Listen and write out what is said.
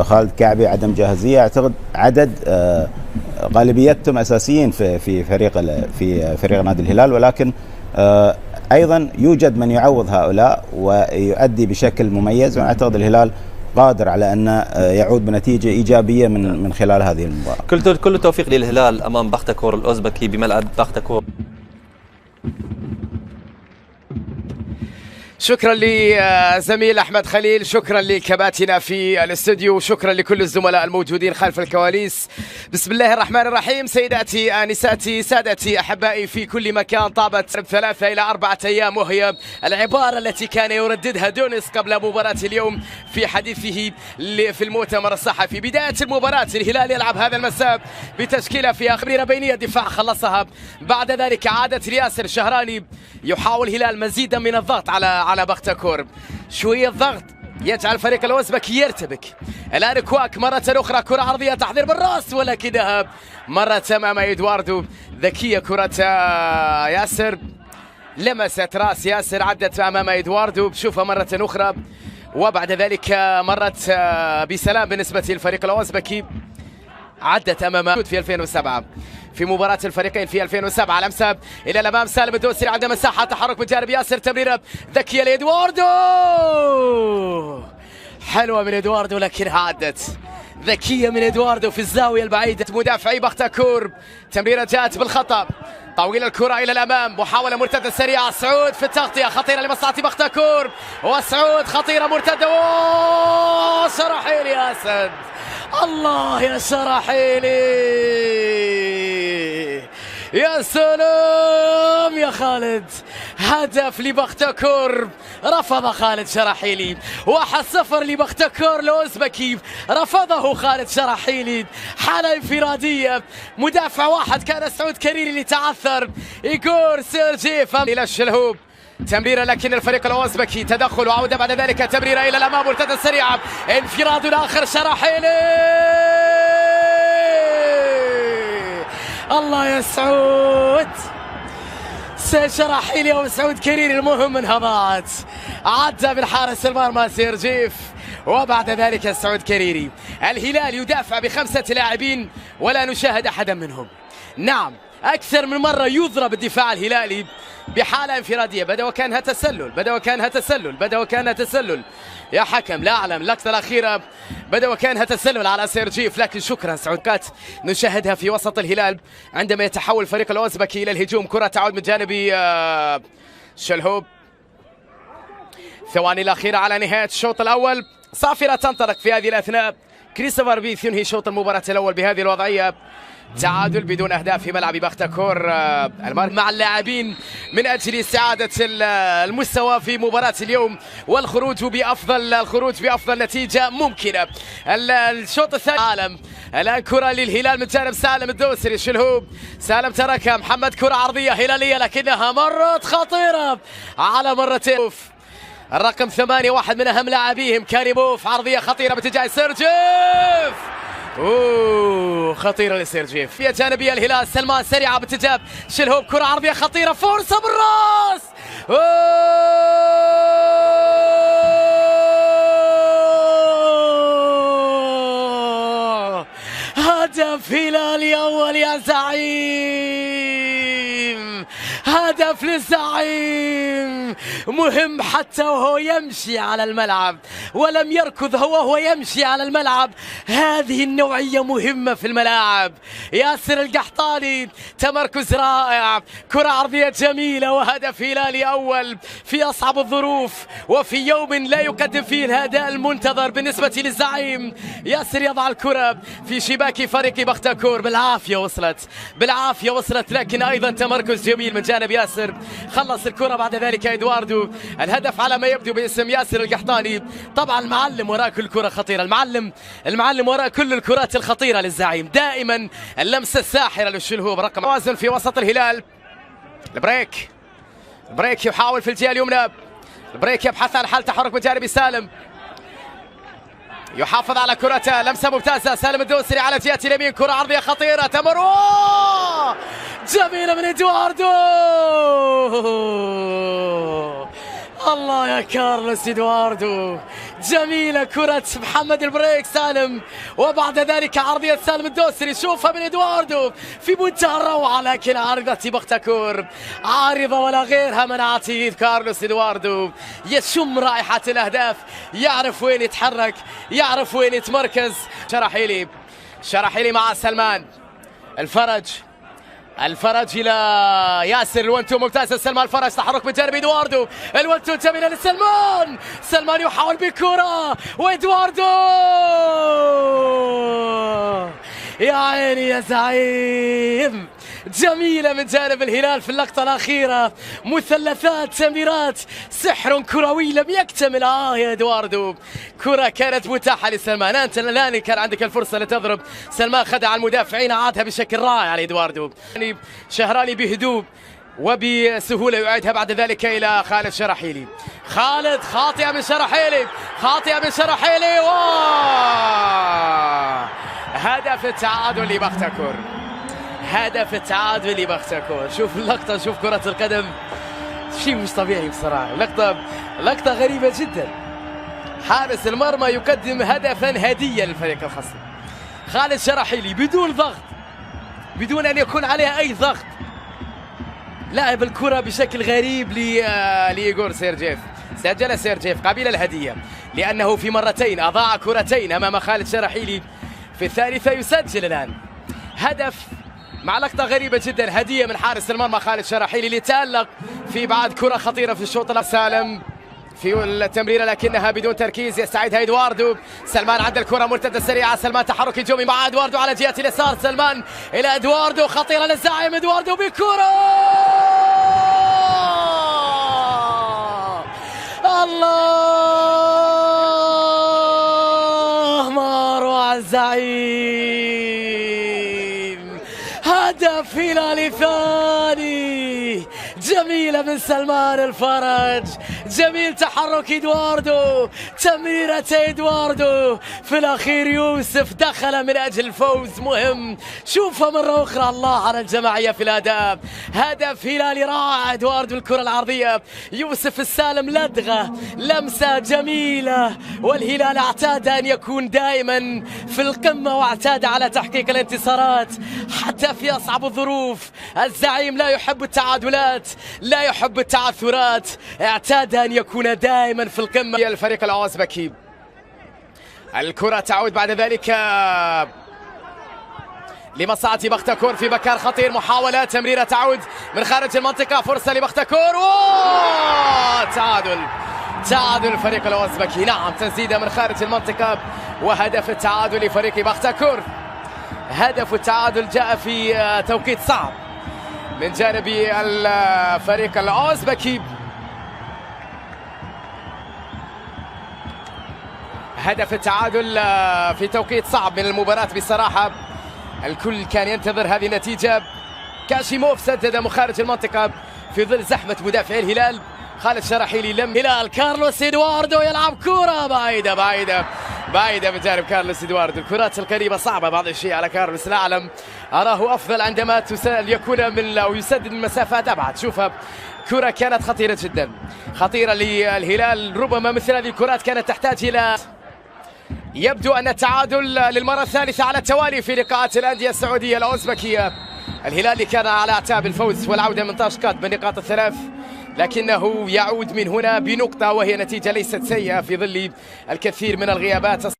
خالد كعبي عدم جاهزية. أعتقد عدد غالبيتهم أساسيين في فريق نادي الهلال، ولكن أيضا يوجد من يعوض هؤلاء ويؤدي بشكل مميز، وأعتقد الهلال قادر على أن يعود بنتيجة إيجابية من خلال هذه المباراة. كل التوفيق للهلال أمام بختكور الأوزبكي بملعب بختكور. شكرا لزميل أحمد خليل، شكرا لكباتنا في الاستوديو، شكرا لكل الزملاء الموجودين خلف الكواليس. بسم الله الرحمن الرحيم. سيداتي آنساتي سادتي أحبائي في كل مكان، طابت 3 إلى 4 أيام، وهي العبارة التي كان يرددها دونيس قبل مباراة اليوم في حديثه في المؤتمر الصحفي. بداية المباراة الهلال يلعب هذا المساء بتشكيلة فيها خبيرة بينية، الدفاع خلصها، بعد ذلك عادت لياسر الشهراني. يحاول الهلال مزيدا من الضغط على بختكور، شوية ضغط يجعل فريق الأوزبكي يرتبك. الآن كواك مرة أخرى، كرة عرضية تحضير بالراس، ولكنها مرت أمام إدواردو. ذكية كرة ياسر، لمست راس ياسر، عدت أمام إدواردو، بشوفها مرة أخرى، وبعد ذلك مرت بسلام بالنسبة للفريق الأوزبكي، عدت أمام في 2007 في مباراة الفريقين في 2007. لمسة إلى الأمام، سالم الدوسري عنده مساحة، تحرك من جانب ياسر، تمريرة ذكية لإدواردو، حلوة من إدواردو لكنها عدت، ذكية من إدواردو في الزاوية البعيدة. مدافعي بختكور، تمريرة جاءت بالخطأ، طويل الكرة إلى الأمام، محاولة مرتدة سريعة، سعود في التغطية، خطيرة لمصلحة بختكور، وسعود خطيرة مرتدة، شرحيلي يا أسد، الله يا شرحيلي، يا سلام يا خالد، هدف لبختكور، رفض خالد شرحيلي. 1-0 لبختكور الأوزبكي، رفضه خالد شرحيلي، حالة انفرادية، مدافع واحد كان سعود كريري اللي تعثر، إيغور سيرجيف إلى الشلهوب، تمريرة لكن الفريق الأوزبكي تدخل وعودة بعد ذلك، تمريرة إلى الأمام مرتدة سريعة، انفراد آخر شرحيلي، الله يا سعود، شرحيلي وسعود كريري، المهم انها ضاعت، عدى بالحارس المرمى سيرجيف، وبعد ذلك سعود كريري. الهلال يدافع ب5 لاعبين ولا نشاهد أحدا منهم. نعم، أكثر من مرة يضرب الدفاع الهلالي بحالة انفرادية، بدأ وكانها تسلل، يا حكم لا أعلم، اللقطة الأخيرة بدأ وكانها تسلل على سيرجيف، لكن شكرا سعودكات نشاهدها في وسط الهلال عندما يتحول فريق الأوزبكي إلى الهجوم. كرة تعود من جانب شلهوب، ثواني الأخيرة على نهاية الشوط الأول، صافرة تنطلق في هذه الأثناء، كريستوفر بيث ينهي شوط المباراة الأول بهذه الوضعية، تعادل بدون أهداف في ملعب بختكور مع اللاعبين من أجل استعادة المستوى في مباراة اليوم والخروج بأفضل نتيجة ممكنة. الشوط الثاني عالم، الآن كرة للهلال من جانب سالم الدوسري، شلهوب، سالم تركها، محمد كرة عرضية هلالية لكنها مرت خطيرة على مرتين. الرقم 8 واحد من أهم لاعبيهم كاريموف، عرضية خطيرة باتجاه سيرجيف، خطيرة لسيرجيف، في جانبية الهلال، سلمان سريعة باتجاه شلهوب، كرة عرضية خطيرة، فرصة بالراس، هدف هلالي أول يا زعيم، هدف للزعيم، مهم حتى وهو يمشي على الملعب، ولم يركض وهو يمشي على الملعب، هذه النوعية مهمة في الملاعب. ياسر القحطاني تمركز رائع، كرة عرضية جميلة، وهدف هلالي أول في أصعب الظروف وفي يوم لا يقدم فيه الأداء المنتظر بالنسبة للزعيم. ياسر يضع الكرة في شباك فريق بختكور، بالعافية وصلت، لكن أيضا تمركز جميل من جانب ياسر، خلص الكرة بعد ذلك إدواردو. الهدف على ما يبدو باسم ياسر القحطاني، طبعا المعلم وراء كل كرة خطيرة، المعلم وراء كل الكرات الخطيرة للزعيم، دائما اللمسة الساحرة للشلهوب، رقم توازن في وسط الهلال. البريك يحاول في الجهة اليمنى، البريك يبحث عن حل تحرك من جانب سالم، يحافظ على كرته، لمسة ممتازة، سالم الدوسري على جهة اليمين، كرة عرضية خطيرة، تمر جميلة من إدواردو، الله يا كارلوس إدواردو، جميلة كرة محمد البريك سالم، وبعد ذلك عرضية سالم الدوسري، شوفها من ادواردو في منتهى الروعة، لكن عارضة بختكور عارضة ولا غيرها منعت ايد كارلوس ادواردو. يشم رائحة الاهداف، يعرف وين يتحرك، يعرف وين يتمركز. شرحيلي مع سلمان الفرج الى ياسر، الونتو ممتازه سلمان الفرج، تحرك من جانب ادواردو، الونتو جميله لسلمان، سلمان يحاول بالكره وادواردو يا عيني يا زعيم. جميلة من جانب الهلال في اللقطة الأخيرة، مثلثات تمريرات، سحر كروي لم يكتمل. يا ادواردو كرة كانت متاحة لسلمان، أنت الآن كان عندك الفرصة لتضرب، سلمان خدع المدافعين، عادها بشكل رائع لادواردو. شهراني بهدوء وبسهولة يعيدها بعد ذلك إلى خالد شرحيلي. خالد خاطئة من شرحيلي هدف التعادل لبختكور. شوف اللقطة، شوف كرة القدم، شيء مش طبيعي بصراحة. لقطة غريبة جدا. حارس المرمى يقدم هدفا هدية للفريق الخصم. خالد شرحيلي بدون ضغط، بدون أن يكون عليها أي ضغط، لعب الكرة بشكل غريب لإيغور سيرجيف. سجل سيرجيف قبل الهدية لأنه في مرتين أضاع كرتين أمام خالد شرحيلي، في الثالثة يسجل الآن هدف مع لقطة غريبة جدا، هدية من حارس المرمى خالد شرحيلي اللي تألق في بعد كرة خطيرة في الشوط الأول. سالم في التمريرة لكنها بدون تركيز، يستعيدها ادواردو. سلمان عند الكرة مرتدة سريعة، سلمان تحرك هجومي مع ادواردو على جهة اليسار، سلمان إلى ادواردو، خطيرة للزعيم ادواردو بكرة، الله ما روع الزعيم، هدف هلالي ثاني. جميلة من سلمان الفرج، جميل تحرك ادواردو، تمريرة ادواردو في الاخير يوسف دخل من اجل الفوز مهم. شوفها مرة اخرى، الله على الجماعية في الاداء، هدف هلالي رائع. ادواردو الكرة العرضية، يوسف السالم لدغة، لمسة جميلة، والهلال اعتاد ان يكون دائما في القمة، واعتاد على تحقيق الانتصارات حتى في اصعب الظروف. الزعيم لا يحب التعادلات، لا يحب التعثرات، اعتاد أن يكون دائما في القمة. الفريق الأوزبكي الكرة تعود بعد ذلك لمصلحة بختكور في مكان خطير، محاولة تمريرة تعود من خارج المنطقة، فرصة لبختكور، تعادل الفريق الأوزبكي. نعم، تسديدة من خارج المنطقة وهدف التعادل لفريق بختكور. هدف التعادل جاء في توقيت صعب من جانب الفريق الأوزبكي. هدف التعادل في توقيت صعب من المباراة بصراحة، الكل كان ينتظر هذه النتيجة. كاشيموف سدد مخارج المنطقة في ظل زحمة مدافعي الهلال. خالد شرحيلي لم هلال، كارلوس ادواردو يلعب كرة بعيدة بجانب كارلوس ادواردو. الكرات القريبة صعبة بعض الشيء على كارلوس، لا أعلم، أراه أفضل عندما يكون من أو يسدد من مسافات أبعد. شوفها كرة كانت خطيرة جدا، خطيرة للهلال، ربما مثل هذه الكرات كانت تحتاج إلى. يبدو أن التعادل للمرة الثالثة على التوالي في لقاءات الأندية السعودية الأوزبكية. الهلال كان على أعتاب الفوز والعودة من طاشقات بالنقاط الثلاث، لكنه يعود من هنا بنقطة، وهي نتيجة ليست سيئة في ظل الكثير من الغيابات.